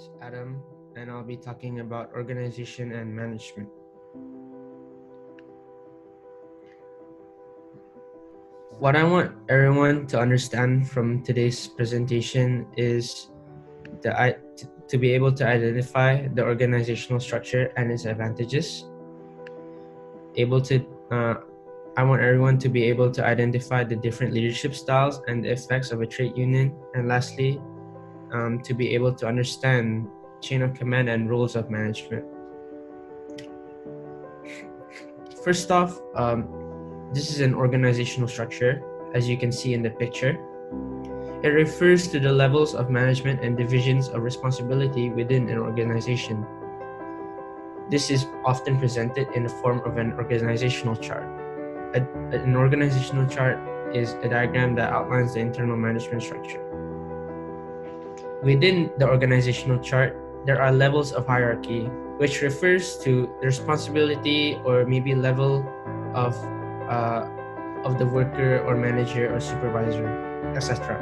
is Adam, and I'll be talking about organization and management. What I want everyone to understand from today's presentation is to be able to identify the organizational structure and its advantages. I want everyone to be able to identify the different leadership styles and the effects of a trade union, and lastly, to be able to understand chain of command and rules of management. First off, this is an organizational structure, as you can see in the picture. It refers to the levels of management and divisions of responsibility within an organization. This is often presented in the form of an organizational chart. An organizational chart is a diagram that outlines the internal management structure. Within the organizational chart, there are levels of hierarchy, which refers to the responsibility or maybe level of the worker or manager or supervisor, etc.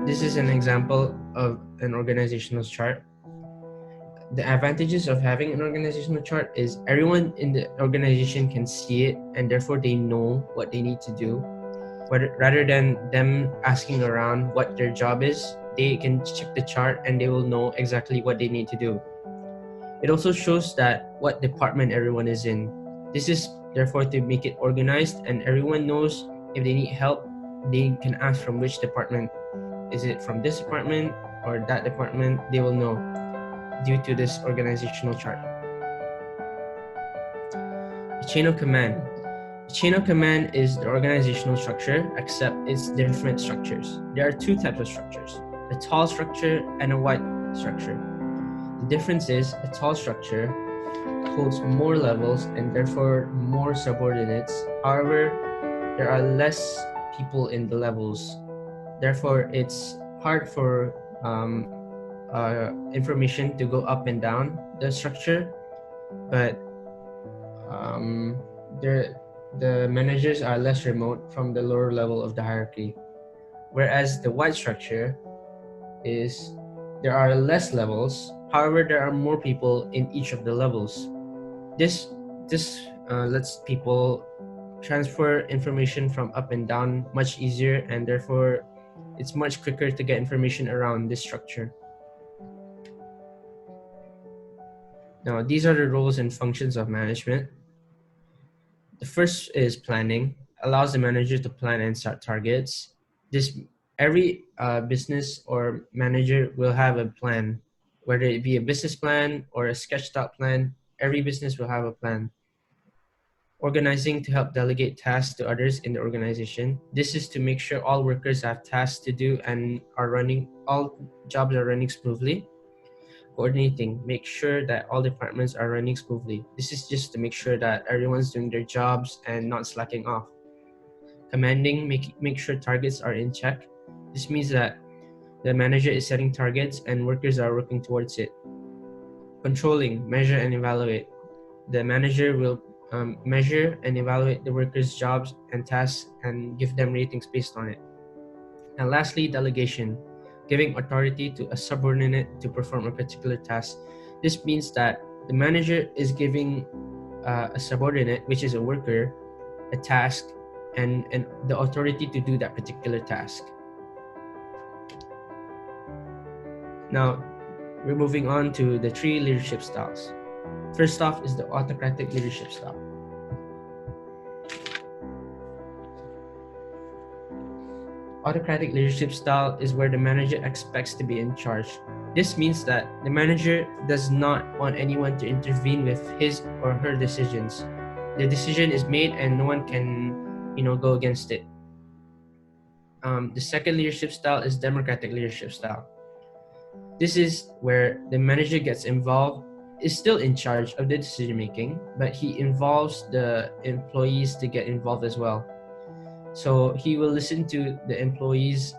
This is an example of an organizational chart. The advantages of having an organizational chart is everyone in the organization can see it, and therefore they know what they need to do. Rather than them asking around what their job is, they can check the chart and they will know exactly what they need to do. It also shows that what department everyone is in. This is therefore to make it organized, and everyone knows if they need help, they can ask from which department. Is it from this department or that department? They will know due to this organizational chart. The chain of command. The chain of command is the organizational structure, except it's different structures. There are two types of structures, a tall structure and a wide structure. The difference is a tall structure holds more levels and therefore more subordinates. However, there are less people in the levels. Therefore, it's hard for information to go up and down the structure, but the managers are less remote from the lower level of the hierarchy. Whereas the wide structure is there are less levels. However, there are more people in each of the levels. This lets people transfer information from up and down much easier, and therefore it's much quicker to get information around this structure. Now, these are the roles and functions of management. The first is planning, allows the manager to plan and set targets. Every business or manager will have a plan, whether it be a business plan or a sketched out plan. Every business will have a plan. Organizing to help delegate tasks to others in the organization. This is to make sure all workers have tasks to do and all jobs are running smoothly. Coordinating, make sure that all departments are running smoothly. This is just to make sure that everyone's doing their jobs and not slacking off. Commanding, make sure targets are in check. This means that the manager is setting targets and workers are working towards it. Controlling, measure and evaluate. The manager will measure and evaluate the workers' jobs and tasks and give them ratings based on it. And lastly, delegation, giving authority to a subordinate to perform a particular task. This means that the manager is giving a subordinate, which is a worker, a task and the authority to do that particular task. Now, we're moving on to the 3 leadership styles. First off is the autocratic leadership style. Autocratic leadership style is where the manager expects to be in charge. This means that the manager does not want anyone to intervene with his or her decisions. The decision is made and no one can, go against it. The second leadership style is democratic leadership style. This is where the manager gets involved, is still in charge of the decision making, but he involves the employees to get involved as well. So he will listen to the employees'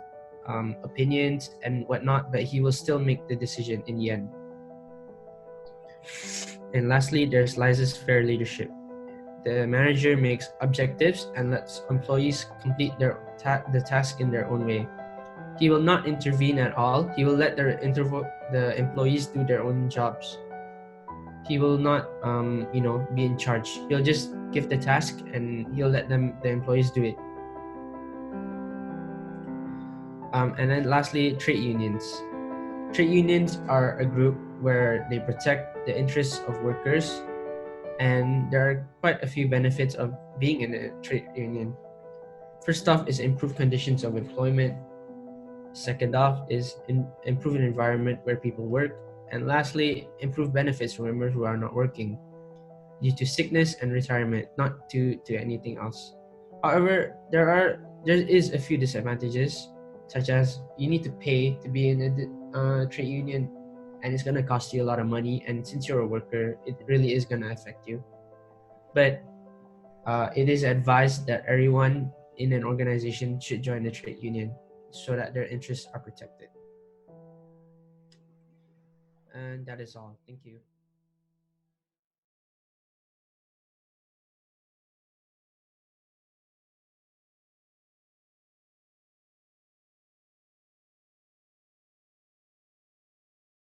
opinions and whatnot, but he will still make the decision in the end. And lastly, there's laissez-faire leadership. The manager makes objectives and lets employees complete the task in their own way. He will not intervene at all. He will let the employees do their own jobs. He will not, be in charge. He'll just give the task and he'll let the employees do it. And then lastly, trade unions. Trade unions are a group where they protect the interests of workers, and there are quite a few benefits of being in a trade union. First off is improved conditions of employment. Second off is improve an environment where people work. And lastly, improve benefits for members who are not working due to sickness and retirement, not to anything else. However, there is a few disadvantages, such as you need to pay to be in a trade union, and it's gonna cost you a lot of money. And since you're a worker, it really is gonna affect you. But it is advised that everyone in an organization should join a trade union so that their interests are protected. And that is all. Thank you.